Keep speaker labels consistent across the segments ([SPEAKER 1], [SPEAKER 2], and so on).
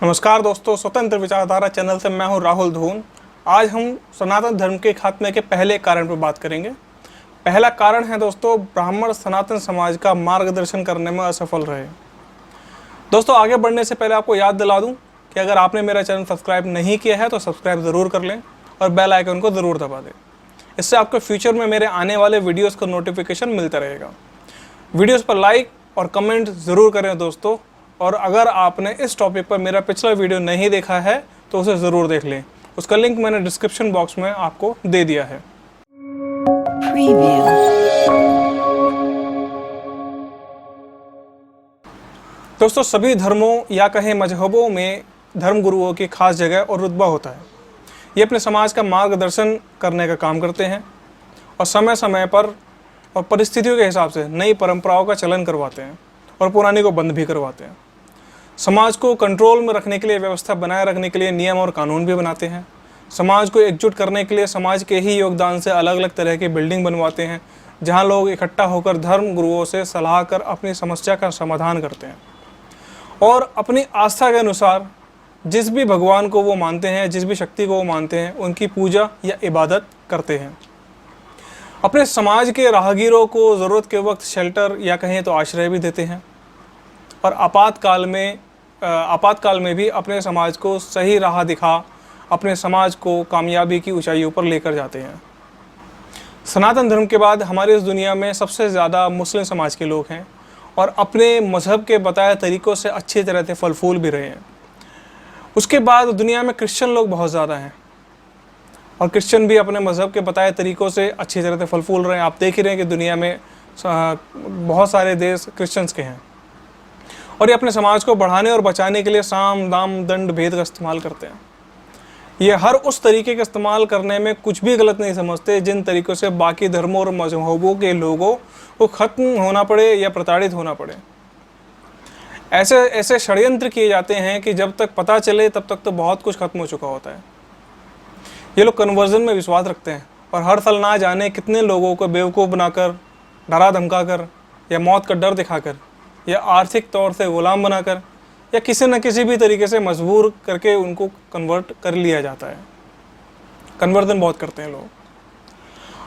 [SPEAKER 1] नमस्कार दोस्तों, स्वतंत्र विचारधारा चैनल से मैं हूं राहुल धून। आज हम सनातन धर्म के खात्मे के पहले कारण पर बात करेंगे। पहला कारण है दोस्तों, ब्राह्मण सनातन समाज का मार्गदर्शन करने में असफल रहे। दोस्तों, आगे बढ़ने से पहले आपको याद दिला दूं कि अगर आपने मेरा चैनल सब्सक्राइब नहीं किया है तो सब्सक्राइब ज़रूर कर लें और बेल आइकन को ज़रूर दबा दें। इससे आपको फ्यूचर में मेरे आने वाले वीडियोज़ का नोटिफिकेशन मिलता रहेगा। वीडियोज़ पर लाइक और कमेंट ज़रूर करें दोस्तों। और अगर आपने इस टॉपिक पर मेरा पिछला वीडियो नहीं देखा है तो उसे ज़रूर देख लें। उसका लिंक मैंने डिस्क्रिप्शन बॉक्स में आपको दे दिया है। दोस्तों, सभी धर्मों या कहें मजहबों में धर्म गुरुओं की खास जगह और रुतबा होता है। ये अपने समाज का मार्गदर्शन करने का काम करते हैं और समय समय पर और परिस्थितियों के हिसाब से नई परंपराओं का चलन करवाते हैं और पुरानी को बंद भी करवाते हैं। समाज को कंट्रोल में रखने के लिए, व्यवस्था बनाए रखने के लिए नियम और कानून भी बनाते हैं। समाज को एकजुट करने के लिए समाज के ही योगदान से अलग अलग तरह की बिल्डिंग बनवाते हैं, जहां लोग इकट्ठा होकर धर्म गुरुओं से सलाह कर अपनी समस्या का समाधान करते हैं और अपनी आस्था के अनुसार जिस भी भगवान को वो मानते हैं, जिस भी शक्ति को वो मानते हैं, उनकी पूजा या इबादत करते हैं। अपने समाज के राहगीरों को ज़रूरत के वक्त शेल्टर या कहें तो आश्रय भी देते हैं और आपातकाल में भी अपने समाज को सही राह दिखा अपने समाज को कामयाबी की ऊंचाइयों पर लेकर जाते हैं। सनातन धर्म के बाद हमारे इस दुनिया में सबसे ज़्यादा मुस्लिम समाज के लोग हैं और अपने मज़हब के बताए तरीक़ों से अच्छी तरह से फल फूल भी रहे हैं। उसके बाद दुनिया में क्रिश्चियन लोग बहुत ज़्यादा हैं और क्रिश्चियन भी अपने मज़हब के बताए तरीक़ों से अच्छी तरह से फल फूल रहे हैं। आप देख ही रहे हैं कि दुनिया में बहुत सारे देश क्रिश्चियंस के हैं और ये अपने समाज को बढ़ाने और बचाने के लिए साम दाम दंड भेद का इस्तेमाल करते हैं। ये हर उस तरीके का इस्तेमाल करने में कुछ भी गलत नहीं समझते जिन तरीक़ों से बाकी धर्मों और मजहबों के लोगों को ख़त्म होना पड़े या प्रताड़ित होना पड़े। ऐसे षड्यंत्र किए जाते हैं कि जब तक पता चले तब तक तो बहुत कुछ ख़त्म हो चुका होता है। ये लोग कन्वर्जन में विश्वास रखते हैं और हर साल ना जाने कितने लोगों को बेवकूफ़ बनाकर, डरा धमका कर या मौत का डर दिखाकर या आर्थिक तौर से ग़ुलाम बनाकर या किसी न किसी भी तरीके से मजबूर करके उनको कन्वर्ट कर लिया जाता है। कन्वर्जन बहुत करते हैं लोग।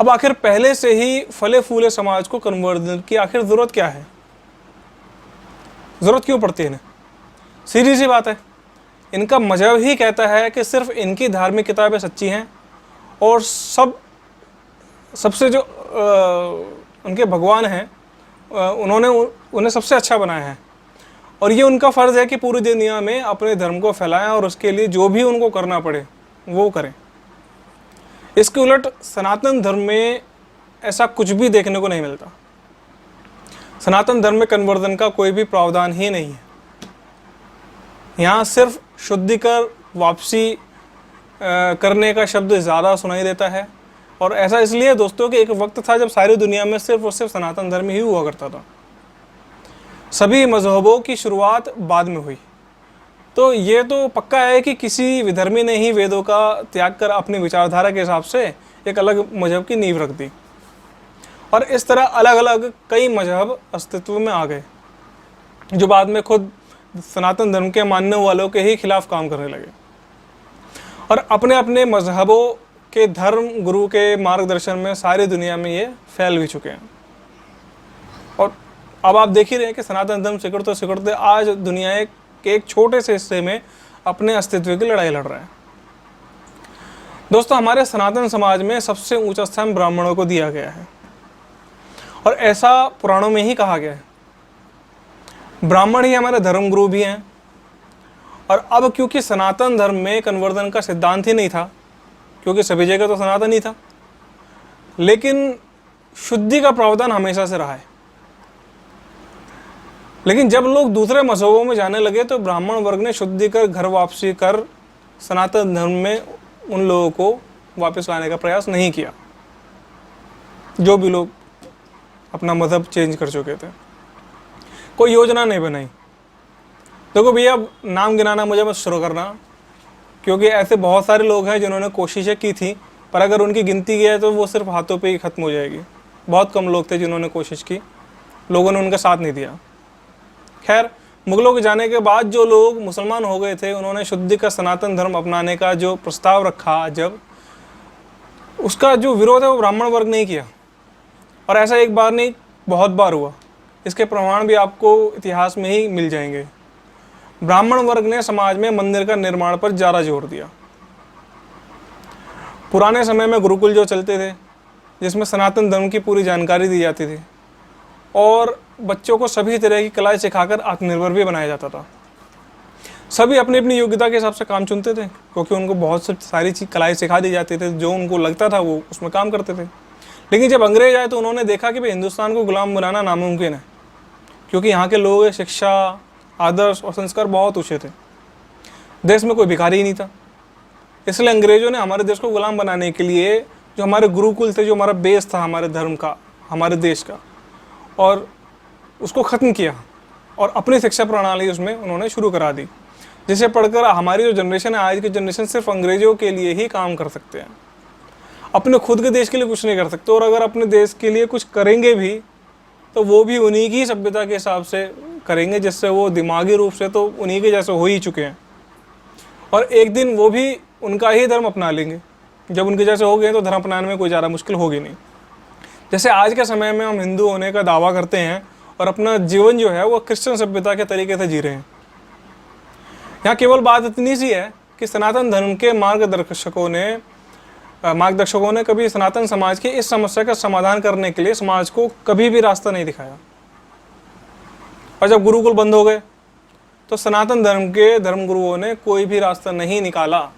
[SPEAKER 1] अब आखिर पहले से ही फले फूले समाज को कन्वर्जन की आखिर ज़रूरत क्या है? ज़रूरत क्यों पड़ती है इन्हें? सीधी सी बात है, इनका मजहब ही कहता है कि सिर्फ इनकी धार्मिक किताबें सच्ची हैं और सबसे जो उनके भगवान हैं उन्होंने उन्हें सबसे अच्छा बनाया है और ये उनका फ़र्ज़ है कि पूरी दुनिया में अपने धर्म को फैलाएं और उसके लिए जो भी उनको करना पड़े वो करें। इसके उलट सनातन धर्म में ऐसा कुछ भी देखने को नहीं मिलता। सनातन धर्म में कन्वर्जन का कोई भी प्रावधान ही नहीं है। यहाँ सिर्फ शुद्धिकर वापसी करने का शब्द ज़्यादा सुनाई देता है और ऐसा इसलिए दोस्तों कि एक वक्त था जब सारी दुनिया में सिर्फ और सिर्फ सनातन धर्म ही हुआ करता था। सभी मजहबों की शुरुआत बाद में हुई। तो ये तो पक्का है कि किसी विधर्मी ने ही वेदों का त्याग कर अपनी विचारधारा के हिसाब से एक अलग मजहब की नींव रख दी और इस तरह अलग अलग कई मजहब अस्तित्व में आ गए जो बाद में खुद सनातन धर्म के मानने वालों के ही खिलाफ काम करने लगे और अपने अपने मजहबों के धर्म गुरु के मार्गदर्शन में सारी दुनिया में ये फैल भी चुके हैं। और अब आप देख ही रहे हैं कि सनातन धर्म सिकुड़ते आज दुनिया के एक छोटे से हिस्से में अपने अस्तित्व की लड़ाई लड़ रहा है। दोस्तों, हमारे सनातन समाज में सबसे ऊंचा स्थान ब्राह्मणों को दिया गया है और ऐसा पुराणों में ही कहा गया है। ब्राह्मण ही हमारे धर्म गुरु भी हैं और अब क्योंकि सनातन धर्म में कन्वर्जन का सिद्धांत ही नहीं था, क्योंकि सभी जगह तो सनातन ही था, लेकिन शुद्धि का प्रावधान हमेशा से रहा है। लेकिन जब लोग दूसरे मजहबों में जाने लगे तो ब्राह्मण वर्ग ने शुद्धि कर घर वापसी कर सनातन धर्म में उन लोगों को वापस लाने का प्रयास नहीं किया जो भी लोग अपना मजहब चेंज कर चुके थे। कोई योजना नहीं बनाई। देखो भैया, अब नाम गिनाना मुझे मत शुरू करना, क्योंकि ऐसे बहुत सारे लोग हैं जिन्होंने कोशिशें की थी पर अगर उनकी गिनती की है तो वो सिर्फ हाथों पे ही ख़त्म हो जाएगी। बहुत कम लोग थे जिन्होंने कोशिश की, लोगों ने उनका साथ नहीं दिया। खैर, मुगलों के जाने के बाद जो लोग मुसलमान हो गए थे, उन्होंने शुद्धि का सनातन धर्म अपनाने का जो प्रस्ताव रखा, जब उसका जो विरोध है वो ब्राह्मण वर्ग ने किया। और ऐसा एक बार नहीं, बहुत बार हुआ। इसके प्रमाण भी आपको इतिहास में ही मिल जाएंगे। ब्राह्मण वर्ग ने समाज में मंदिर का निर्माण पर ज़्यादा जोर दिया। पुराने समय में गुरुकुल जो चलते थे, जिसमें सनातन धर्म की पूरी जानकारी दी जाती थी और बच्चों को सभी तरह की कलाएं सिखाकर आत्मनिर्भर भी बनाया जाता था। सभी अपनी अपनी योग्यता के हिसाब से काम चुनते थे, क्योंकि उनको बहुत सारी चीज़ कलाएं सिखा दी जाती थी। जो उनको लगता था वो उसमें काम करते थे। लेकिन जब अंग्रेज आए तो उन्होंने देखा कि भाई हिंदुस्तान को गुलाम बनाना नामुमकिन है, क्योंकि यहाँ के लोग शिक्षा, आदर्श और संस्कार बहुत ऊँचे थे। देश में कोई भिखारी ही नहीं था। इसलिए अंग्रेजों ने हमारे देश को गुलाम बनाने के लिए जो हमारे गुरुकुल थे, जो हमारा बेस था हमारे धर्म का, हमारे देश का, और उसको ख़त्म किया और अपनी शिक्षा प्रणाली उसमें उन्होंने शुरू करा दी, जिसे पढ़कर हमारी जो जनरेशन है, आज की जनरेशन सिर्फ अंग्रेजों के लिए ही काम कर सकते हैं, अपने खुद के देश के लिए कुछ नहीं कर सकते। और अगर अपने देश के लिए कुछ करेंगे भी तो वो भी उन्हीं की सभ्यता के हिसाब से करेंगे, जिससे वो दिमागी रूप से तो उन्हीं के जैसे हो ही चुके हैं। और एक दिन वो भी उनका ही धर्म अपना लेंगे। जब उनके जैसे हो गए तो धर्म अपनाने में कोई ज़्यादा मुश्किल होगी नहीं। जैसे आज के समय में हम हिंदू होने का दावा करते हैं और अपना जीवन जो है वो क्रिश्चियन सभ्यता के तरीके से जी रहे हैं। यहाँ केवल बात इतनी सी है कि सनातन धर्म के मार्गदर्शकों ने कभी सनातन समाज की इस समस्या का समाधान करने के लिए समाज को कभी भी रास्ता नहीं दिखाया। और जब गुरुकुल बंद हो गए तो सनातन धर्म के धर्मगुरुओं ने कोई भी रास्ता नहीं निकाला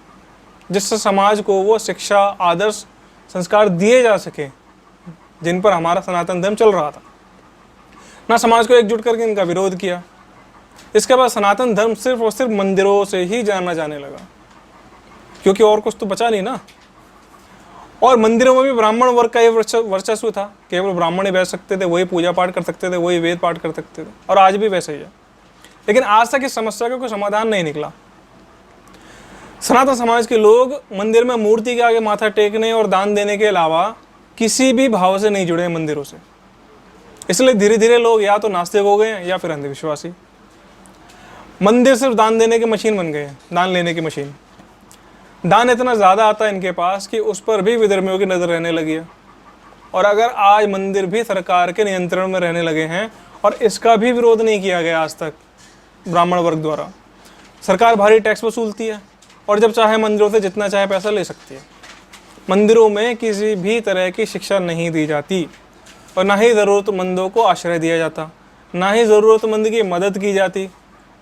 [SPEAKER 1] जिससे समाज को वो शिक्षा, आदर्श, संस्कार दिए जा सके जिन पर हमारा सनातन धर्म चल रहा था। ना समाज को एकजुट करके इनका विरोध किया। इसके बाद सनातन धर्म सिर्फ और सिर्फ मंदिरों से ही जाना जाने लगा, क्योंकि और कुछ तो बचा नहीं ना। और मंदिरों में भी ब्राह्मण वर्ग का ही वर्चस्व था। केवल ब्राह्मण ही बैठ सकते थे, वही पूजा पाठ कर सकते थे, वही वेद पाठ कर सकते थे, और आज भी वैसे ही है। लेकिन आज तक इस समस्या का कोई समाधान नहीं निकला। सनातन समाज के लोग मंदिर में मूर्ति के आगे माथा टेकने और दान देने के अलावा किसी भी भाव से नहीं जुड़े हैं मंदिरों से। इसलिए धीरे धीरे लोग या तो नास्तिक हो गए हैं या फिर अंधविश्वासी। मंदिर सिर्फ दान देने की मशीन बन गए हैं, दान लेने की मशीन। दान इतना ज़्यादा आता है इनके पास कि उस पर भी विधर्मियों की नज़र रहने लगी है। और अगर आज मंदिर भी सरकार के नियंत्रण में रहने लगे हैं और इसका भी विरोध नहीं किया गया आज तक ब्राह्मण वर्ग द्वारा, सरकार भारी टैक्स वसूलती है और जब चाहे मंदिरों से जितना चाहे पैसा ले सकती है। मंदिरों में किसी भी तरह की शिक्षा नहीं दी जाती और ना ही ज़रूरतमंदों को आश्रय दिया जाता, ना ही ज़रूरतमंद की मदद की जाती।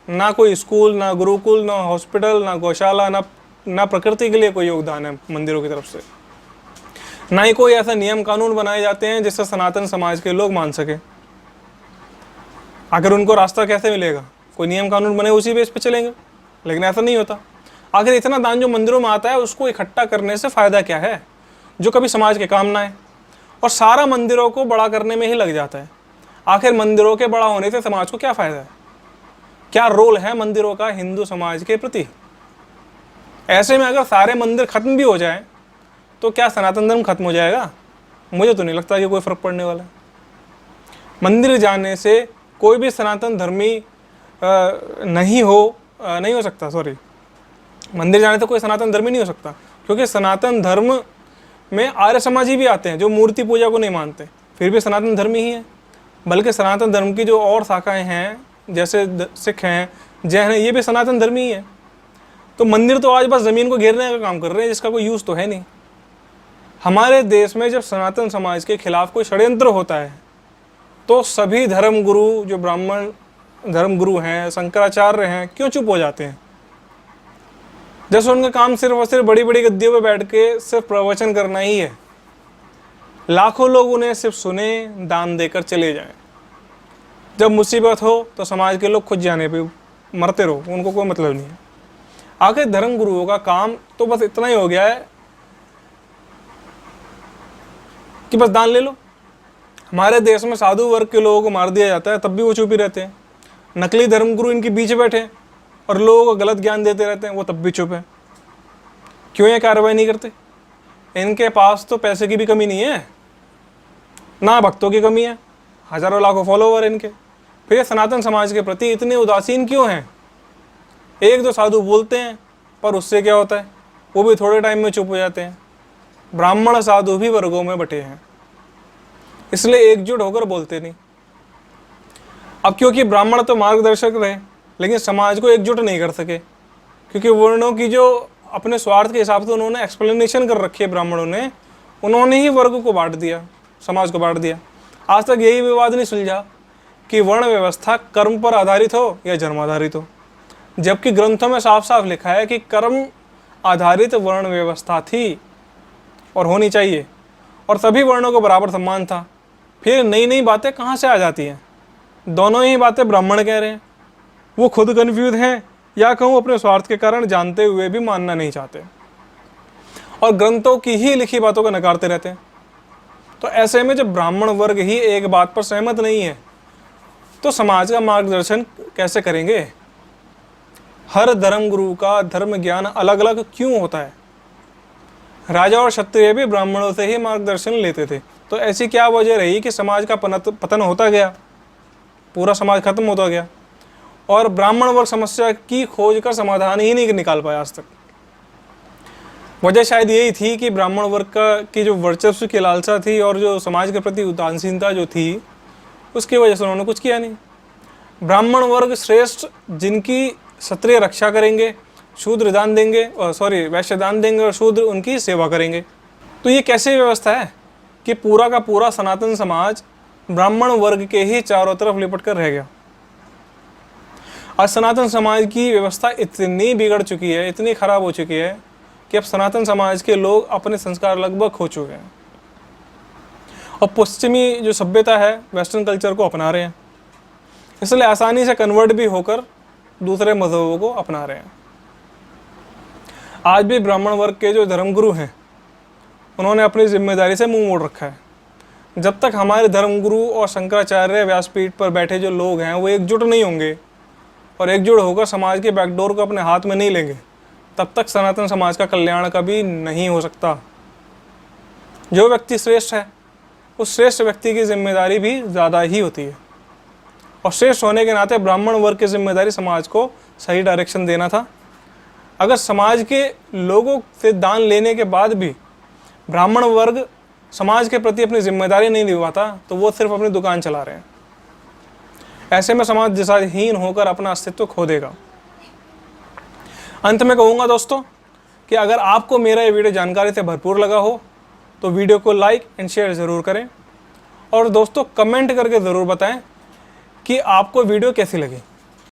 [SPEAKER 1] ना कोई स्कूल, ना गुरुकुल, ना हॉस्पिटल, ना गौशाला, ना प्रकृति के लिए कोई योगदान है मंदिरों की तरफ से। ना ही कोई ऐसा नियम कानून बनाए जाते हैं जिससे सनातन समाज के लोग मान सके। आखिर उनको रास्ता कैसे मिलेगा? कोई नियम कानून बने उसी बेस पे चलेंगे, लेकिन ऐसा नहीं होता। आखिर इतना दान जो मंदिरों में आता है उसको इकट्ठा करने से फ़ायदा क्या है जो कभी समाज के काम ना आए? और सारा मंदिरों को बड़ा करने में ही लग जाता है। आखिर मंदिरों के बड़ा होने से समाज को क्या फ़ायदा है? क्या रोल है मंदिरों का हिंदू समाज के प्रति? ऐसे में अगर सारे मंदिर खत्म भी हो जाएं तो क्या सनातन धर्म खत्म हो जाएगा? मुझे तो नहीं लगता कि कोई फ़र्क पड़ने वाला है। मंदिर जाने से कोई भी सनातन धर्मी नहीं हो सकता। मंदिर जाने से कोई सनातन धर्मी नहीं हो सकता, क्योंकि सनातन धर्म में आर्य समाजी भी आते हैं जो मूर्ति पूजा को नहीं मानते, फिर भी सनातन धर्मी ही है। बल्कि सनातन धर्म की जो और शाखाएं हैं, जैसे सिख हैं, जैन हैं, ये भी सनातन धर्मी ही है। तो मंदिर तो आज बस ज़मीन को घेरने का काम कर रहे हैं, जिसका कोई यूज़ तो है नहीं। हमारे देश में जब सनातन समाज के खिलाफ कोई षड्यंत्र होता है तो सभी धर्मगुरु, जो ब्राह्मण धर्मगुरु हैं, शंकराचार्य हैं, क्यों चुप हो जाते हैं? जैसे उनका काम सिर्फ और सिर्फ बड़ी बड़ी गद्दियों पर बैठ के सिर्फ प्रवचन करना ही है। लाखों लोग उन्हें सिर्फ सुने, दान देकर चले जाएं। जब मुसीबत हो तो समाज के लोग खुद जाने पे मरते रहो, उनको कोई मतलब नहीं है। आखिर धर्मगुरुओं का काम तो बस इतना ही हो गया है कि बस दान ले लो। हमारे देश में साधु वर्ग के लोगों को मार दिया जाता है, तब भी वो चुप ही रहते हैं। नकली धर्मगुरु इनके बीच बैठे और लोगों को गलत ज्ञान देते रहते हैं, वो तब भी चुप है। क्यों ये कार्रवाई नहीं करते? इनके पास तो पैसे की भी कमी नहीं है, ना भक्तों की कमी है। हज़ारों लाखों फॉलोवर इनके, फिर ये सनातन समाज के प्रति इतने उदासीन क्यों हैं? एक दो साधु बोलते हैं, पर उससे क्या होता है? वो भी थोड़े टाइम में चुप हो जाते हैं। ब्राह्मण साधु भी वर्गों में बटे हैं, इसलिए एकजुट होकर बोलते नहीं। अब क्योंकि ब्राह्मण तो मार्गदर्शक रहे, लेकिन समाज को एकजुट नहीं कर सके, क्योंकि वर्णों की जो अपने स्वार्थ के हिसाब से उन्होंने एक्सप्लेनेशन कर रखी है ब्राह्मणों ने, उन्होंने ही वर्ग को बांट दिया, समाज को बांट दिया। आज तक यही विवाद नहीं सुलझा कि वर्ण व्यवस्था कर्म पर आधारित हो या जन्म आधारित हो, जबकि ग्रंथों में साफ साफ लिखा है कि कर्म आधारित वर्ण व्यवस्था थी और होनी चाहिए, और सभी वर्णों को बराबर सम्मान था। फिर नई नई बातें कहाँ से आ जाती हैं? दोनों ही बातें ब्राह्मण कह रहे हैं, वो खुद कन्फ्यूज हैं, या कहूँ अपने स्वार्थ के कारण जानते हुए भी मानना नहीं चाहते, और ग्रंथों की ही लिखी बातों को नकारते रहते हैं। तो ऐसे में जब ब्राह्मण वर्ग ही एक बात पर सहमत नहीं है, तो समाज का मार्गदर्शन कैसे करेंगे? हर धर्म गुरु का धर्म ज्ञान अलग अलग क्यों होता है? राजा और क्षत्रिय भी ब्राह्मणों से ही मार्गदर्शन लेते थे, तो ऐसी क्या वजह रही कि समाज का पतन होता गया, पूरा समाज खत्म होता गया, और ब्राह्मण वर्ग समस्या की खोज कर समाधान ही नहीं निकाल पाया आज तक? वजह शायद यही थी कि ब्राह्मण वर्ग की जो वर्चस्व की लालसा थी और जो समाज के प्रति उदासीनता जो थी, उसकी वजह से उन्होंने कुछ किया नहीं। ब्राह्मण वर्ग श्रेष्ठ, जिनकी क्षत्रिय रक्षा करेंगे, शूद्र दान देंगे, वैश्य दान देंगे, और शूद्र उनकी सेवा करेंगे। तो ये कैसी व्यवस्था है कि पूरा का पूरा सनातन समाज ब्राह्मण वर्ग के ही चारों तरफ लिपट कर रह गया? आज सनातन समाज की व्यवस्था इतनी बिगड़ चुकी है, इतनी खराब हो चुकी है कि अब सनातन समाज के लोग अपने संस्कार लगभग खो चुके हैं, और पश्चिमी जो सभ्यता है, वेस्टर्न कल्चर को अपना रहे हैं, इसलिए आसानी से कन्वर्ट भी होकर दूसरे मजहबों को अपना रहे हैं। आज भी ब्राह्मण वर्ग के जो धर्मगुरु हैं, उन्होंने अपनी जिम्मेदारी से मुंह मोड़ रखा है। जब तक हमारे धर्मगुरु और शंकराचार्य व्यासपीठ पर बैठे जो लोग हैं वो एकजुट नहीं होंगे और एकजुट होकर समाज के बैकडोर को अपने हाथ में नहीं लेंगे, तब तक सनातन समाज का कल्याण कभी नहीं हो सकता। जो व्यक्ति श्रेष्ठ है, उस श्रेष्ठ व्यक्ति की जिम्मेदारी भी ज़्यादा ही होती है, और श्रेष्ठ होने के नाते ब्राह्मण वर्ग की जिम्मेदारी समाज को सही डायरेक्शन देना था। अगर समाज के लोगों से दान लेने के बाद भी ब्राह्मण वर्ग समाज के प्रति अपनी जिम्मेदारी नहीं निभाता, तो वो सिर्फ अपनी दुकान चला रहे हैं। ऐसे में समाज दिशाहीन होकर अपना अस्तित्व खो देगा। अंत में कहूँगा दोस्तों कि अगर आपको मेरा ये वीडियो जानकारी से भरपूर लगा हो तो वीडियो को लाइक एंड शेयर ज़रूर करें, और दोस्तों कमेंट करके ज़रूर बताएं कि आपको वीडियो कैसी लगी।